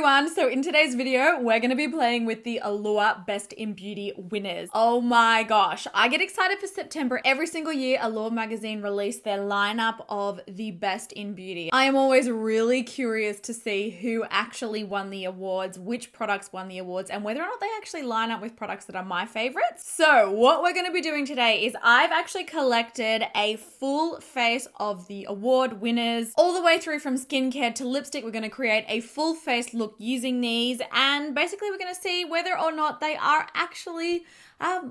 everyone, so in today's video we're going to be playing with the Allure Best in Beauty winners. Oh my gosh, I get excited for September. Every single year Allure magazine release their lineup of the best in beauty. I am always really curious to see who actually won the awards, which products won the awards, and whether or not they actually line up with products that are my favorites. So what we're going to be doing today is I've actually collected a full face of the award winners all the way through from skincare to lipstick. We're going to create a full face look using these, and basically we're going to see whether or not they are actually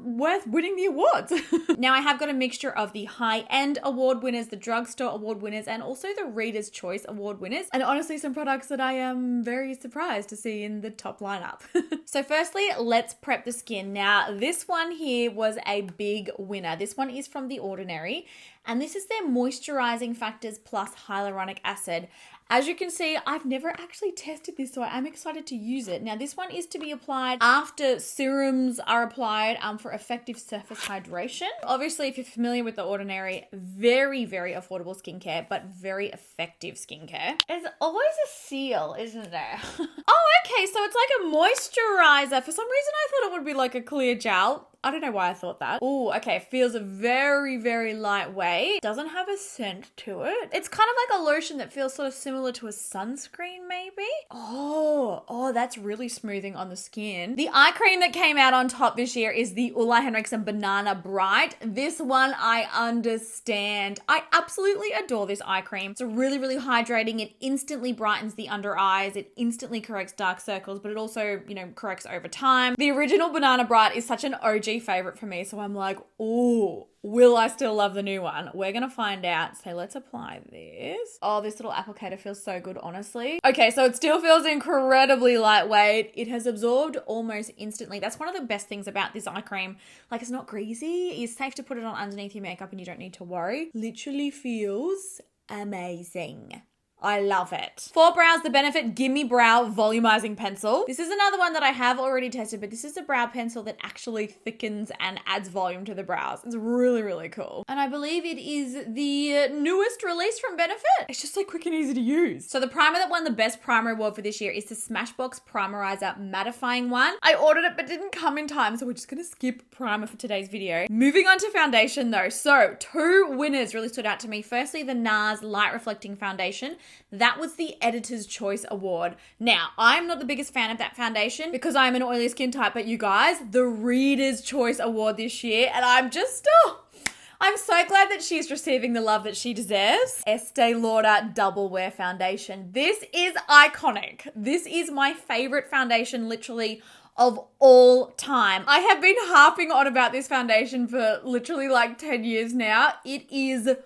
worth winning the awards. Now I have got a mixture of the high-end award winners, the drugstore award winners, and also the Reader's Choice award winners, and honestly some products that I am very surprised to see in the top lineup. So firstly, let's prep the skin. Now this one here was a big winner. This one is from The Ordinary, and this is their Moisturizing Factors Plus Hyaluronic Acid. As you can see, I've never actually tested this, so I am excited to use it. Now, this one is to be applied after serums are applied for effective surface hydration. Obviously, if you're familiar with The Ordinary, very, very affordable skincare, but very effective skincare. There's always a seal, isn't there? Oh, okay, so it's like a moisturizer. For some reason, I thought it would be like a clear gel. I don't know why I thought that. Oh, okay. It feels very, very lightweight. Doesn't have a scent to it. It's kind of like a lotion that feels sort of similar to a sunscreen, maybe. Oh, that's really smoothing on the skin. The eye cream that came out on top this year is the Ulla Henriksen Banana Bright. This one I understand. I absolutely adore this eye cream. It's really, really hydrating. It instantly brightens the under eyes. It instantly corrects dark circles, but it also, corrects over time. The original Banana Bright is such an OG favorite for me, so I'm like, oh, will I still love the new one? We're gonna find out. So let's apply this. Oh, this little applicator feels so good, honestly. Okay, so it still feels incredibly lightweight. It has absorbed almost instantly. That's one of the best things about this eye cream. Like, it's not greasy. It's safe to put it on underneath your makeup and you don't need to worry. Literally feels amazing. I love it. For brows, the Benefit Gimme Brow Volumizing Pencil. This is another one that I have already tested, but this is a brow pencil that actually thickens and adds volume to the brows. It's really, really cool. And I believe it is the newest release from Benefit. It's just so quick and easy to use. So the primer that won the best primer award for this year is the Smashbox Primerizer Mattifying one. I ordered it, but didn't come in time, so we're just gonna skip primer for today's video. Moving on to foundation though. So two winners really stood out to me. Firstly, the NARS Light Reflecting Foundation. That was the Editor's Choice Award. Now, I'm not the biggest fan of that foundation because I'm an oily skin type, but you guys, the Reader's Choice Award this year, and I'm so glad that she's receiving the love that she deserves. Estee Lauder Double Wear Foundation. This is iconic. This is my favorite foundation, literally, of all time. I have been harping on about this foundation for literally like 10 years now. It is...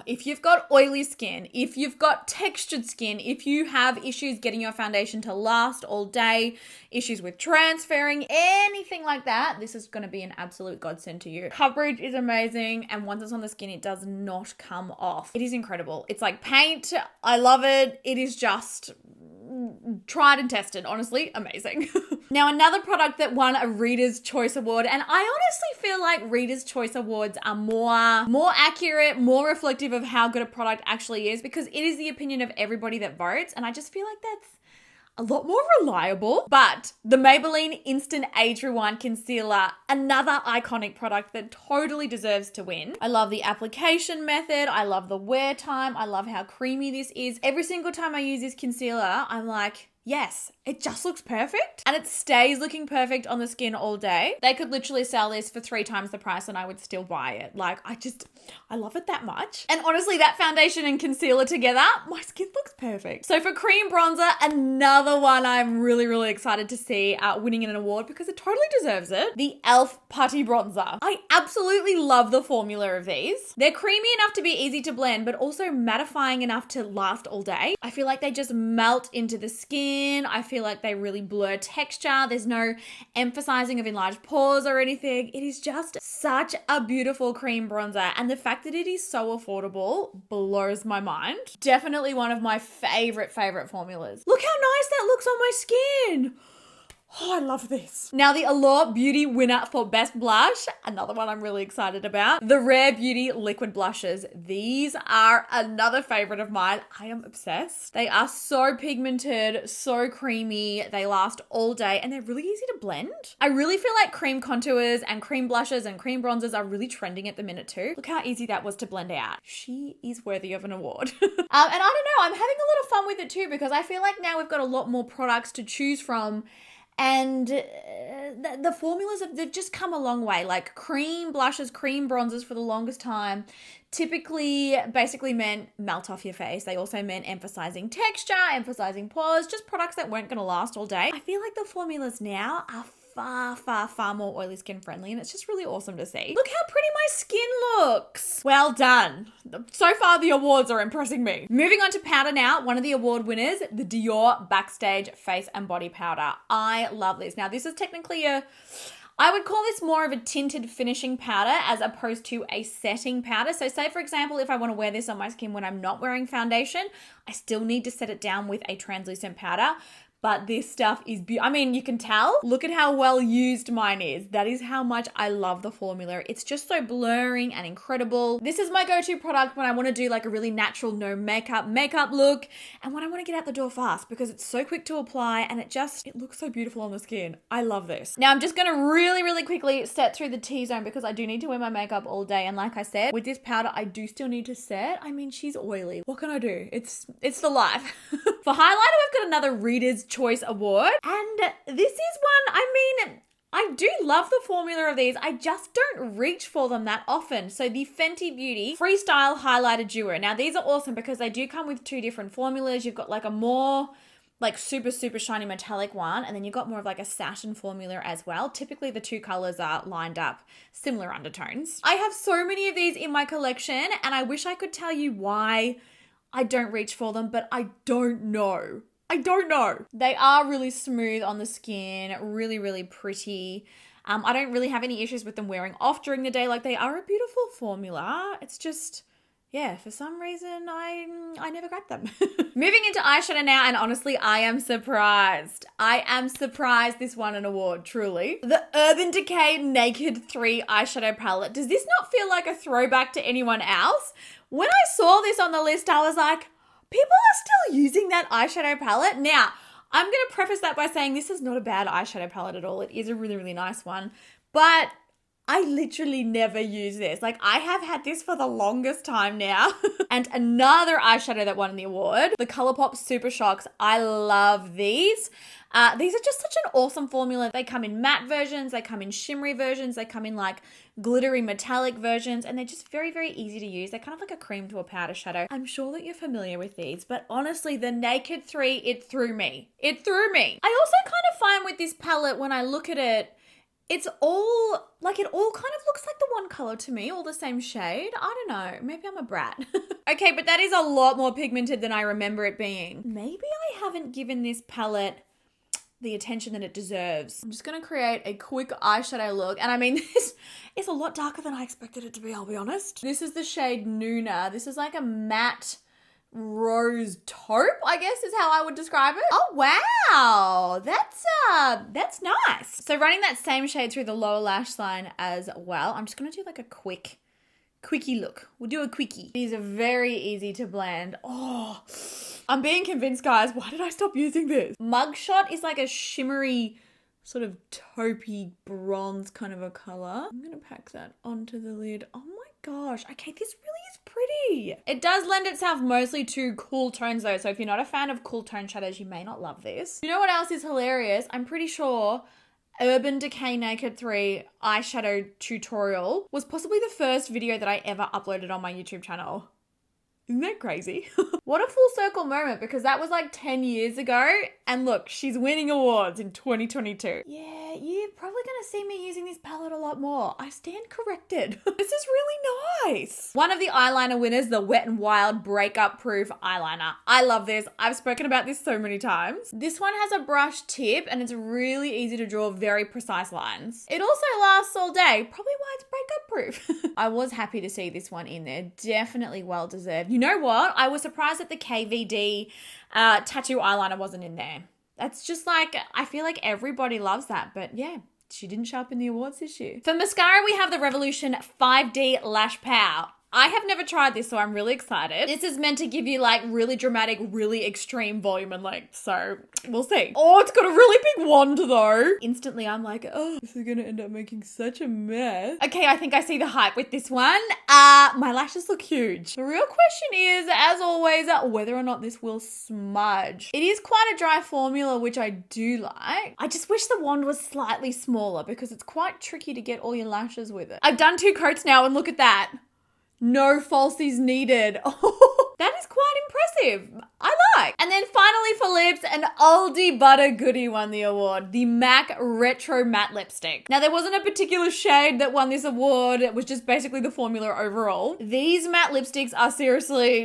if you've got oily skin, if you've got textured skin, if you have issues getting your foundation to last all day, issues with transferring, anything like that, this is going to be an absolute godsend to you. Coverage is amazing, and once it's on the skin, it does not come off. It is incredible. It's like paint. I love it. It is just tried and tested, honestly, amazing. Now, another product that won a Reader's Choice Award, and I honestly feel like Reader's Choice Awards are more accurate, more reflective of how good a product actually is, because it is the opinion of everybody that votes, and I just feel like that's a lot more reliable. But the Maybelline Instant Age Rewind Concealer, another iconic product that totally deserves to win. I love the application method. I love the wear time. I love how creamy this is. Every single time I use this concealer, I'm like, yes, it just looks perfect, and it stays looking perfect on the skin all day. They could literally sell this for 3 times the price and I would still buy it. Like, I love it that much. And honestly, that foundation and concealer together, my skin looks perfect. So for cream bronzer, another one I'm really, really excited to see winning an award because it totally deserves it. The e.l.f. Putty Bronzer. I absolutely love the formula of these. They're creamy enough to be easy to blend, but also mattifying enough to last all day. I feel like they just melt into the skin. I feel like they really blur texture. There's no emphasizing of enlarged pores or anything. It is just such a beautiful cream bronzer, and the fact that it is so affordable blows my mind. Definitely one of my favorite formulas. Look how nice that looks on my skin. Oh, I love this. Now the Allure Beauty winner for Best Blush, another one I'm really excited about, the Rare Beauty Liquid Blushes. These are another favorite of mine. I am obsessed. They are so pigmented, so creamy. They last all day and they're really easy to blend. I really feel like cream contours and cream blushes and cream bronzers are really trending at the minute too. Look how easy that was to blend out. She is worthy of an award. And I don't know, I'm having a lot of fun with it too because I feel like now we've got a lot more products to choose from. And the formulas, they've just come a long way. Like cream blushes, cream bronzers for the longest time typically basically meant melt off your face. They also meant emphasizing texture, emphasizing pores, just products that weren't going to last all day. I feel like the formulas now are far more oily skin friendly and it's just really awesome to see. Look how pretty my skin looks. Well done. So far the awards are impressing me. Moving on to powder now, one of the award winners, the Dior Backstage Face and Body Powder. I love this. Now this is technically I would call this more of a tinted finishing powder as opposed to a setting powder. So say for example, if I want to wear this on my skin when I'm not wearing foundation, I still need to set it down with a translucent powder. But this stuff is beautiful. I mean, you can tell. Look at how well used mine is. That is how much I love the formula. It's just so blurring and incredible. This is my go-to product when I want to do like a really natural, no makeup look. And when I want to get out the door fast because it's so quick to apply and it looks so beautiful on the skin. I love this. Now I'm just going to really quickly set through the T-zone because I do need to wear my makeup all day. And like I said, with this powder, I do still need to set. I mean, she's oily. What can I do? It's the life. For highlighter, we've got another Reader's Choice Award. And this is one, I do love the formula of these. I just don't reach for them that often. So the Fenty Beauty Freestyle Highlighter Duo. Now these are awesome because they do come with two different formulas. You've got like a more like super shiny metallic one, and then you've got more of like a satin formula as well. Typically the two colors are lined up, similar undertones. I have so many of these in my collection and I wish I could tell you why I don't reach for them, but I don't know. They are really smooth on the skin, really pretty. I don't really have any issues with them wearing off during the day. Like they are a beautiful formula. It's just, yeah, for some reason I never grabbed them. Moving into eyeshadow now, and honestly, I am surprised. This won an award, truly. The Urban Decay Naked 3 eyeshadow palette. Does this not feel like a throwback to anyone else? When I saw this on the list, I was like, people are still using that eyeshadow palette. Now, I'm going to preface that by saying this is not a bad eyeshadow palette at all. It is a really nice one, but I literally never use this. Like I have had this for the longest time now. And another eyeshadow that won the award, the ColourPop Super Shocks. I love these. These are just such an awesome formula. They come in matte versions, they come in shimmery versions, they come in like glittery metallic versions, and they're just very easy to use. They're kind of like a cream to a powder shadow. I'm sure that you're familiar with these, but honestly, the Naked 3, it threw me. I also kind of find with this palette, when I look at it, it all kind of looks like the one color to me, all the same shade. I don't know, maybe I'm a brat. Okay, but that is a lot more pigmented than I remember it being. Maybe I haven't given this palette the attention that it deserves. I'm just going to create a quick eyeshadow look. And I mean, this is a lot darker than I expected it to be, I'll be honest. This is the shade Nuna. This is like a matte rose taupe, I guess is how I would describe it. Oh, wow. That's nice. So running that same shade through the lower lash line as well. I'm just going to do like a quickie look. We'll do a quickie. These are very easy to blend. Oh, I'm being convinced, guys. Why did I stop using this? Mugshot is like a shimmery sort of taupey bronze kind of a color. I'm going to pack that onto the lid. Oh my gosh. Okay, this really is pretty. It does lend itself mostly to cool tones though. So if you're not a fan of cool tone shadows, you may not love this. You know what else is hilarious? I'm pretty sure Urban Decay Naked 3 eyeshadow tutorial was possibly the first video that I ever uploaded on my YouTube channel. Isn't that crazy? What a full circle moment, because that was like 10 years ago. And look, she's winning awards in 2022. Yeah, you're probably going to see me using this palette a lot more. I stand corrected. This is really nice. One of the eyeliner winners, the Wet n Wild Breakup Proof Eyeliner. I love this. I've spoken about this so many times. This one has a brush tip and it's really easy to draw very precise lines. It also lasts all day, probably why it's breakup proof. I was happy to see this one in there. Definitely well deserved. You know what? I was surprised that the KVD tattoo eyeliner wasn't in there. That's just like, I feel like everybody loves that, but yeah. She didn't show up in the awards this year. For mascara, we have the Revolution 5D Lash Power. I have never tried this, so I'm really excited. This is meant to give you like really dramatic, really extreme volume and like, so we'll see. Oh, it's got a really big wand though. Instantly, I'm like, oh, this is gonna end up making such a mess. Okay, I think I see the hype with this one. My lashes look huge. The real question is, as always, whether or not this will smudge. It is quite a dry formula, which I do like. I just wish the wand was slightly smaller because it's quite tricky to get all your lashes with it. I've done 2 coats now and look at that. No falsies needed. Oh, that is quite impressive. I like. And then finally for lips, an oldie but a goodie won the award. The MAC Retro Matte Lipstick. Now there wasn't a particular shade that won this award. It was just basically the formula overall. These matte lipsticks are seriously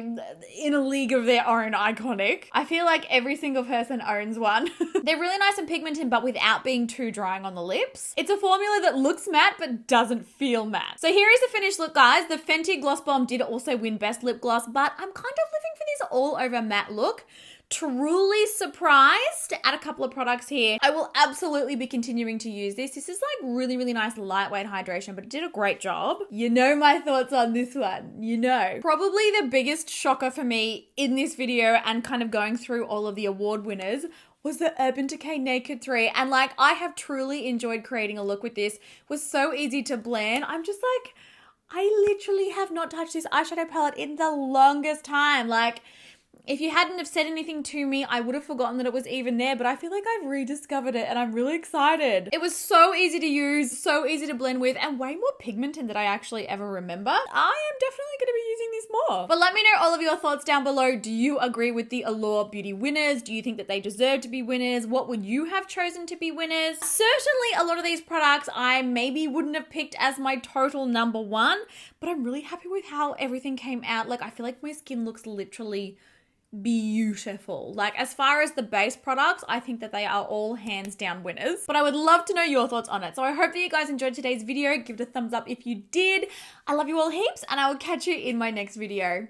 in a league of their own, iconic. I feel like every single person owns one. They're really nice and pigmented, but without being too drying on the lips. It's a formula that looks matte but doesn't feel matte. So here is the finished look, guys. The Fenty Gloss Bomb did also win Best Lip Gloss, but I'm kind of living for this all over matte look. Truly surprised at a couple of products here. I will absolutely be continuing to use this. This is like really, really nice lightweight hydration, but it did a great job. You know my thoughts on this one, you know. Probably the biggest shocker for me in this video and kind of going through all of the award winners was the Urban Decay Naked 3. And like, I have truly enjoyed creating a look with this. It was so easy to blend. I'm just like, I literally have not touched this eyeshadow palette in the longest time. Like, if you hadn't have said anything to me, I would have forgotten that it was even there, but I feel like I've rediscovered it and I'm really excited. It was so easy to use, so easy to blend with, and way more pigmented than I actually ever remember. I am definitely going to be using this more. But let me know all of your thoughts down below. Do you agree with the Allure Beauty winners? Do you think that they deserve to be winners? What would you have chosen to be winners? Certainly a lot of these products I maybe wouldn't have picked as my total number 1, but I'm really happy with how everything came out. Like, I feel like my skin looks literally beautiful. Like, as far as the base products, I think that they are all hands down winners, but I would love to know your thoughts on it. So I hope that you guys enjoyed today's video. Give it a thumbs up if you did. I love you all heaps, and I will catch you in my next video.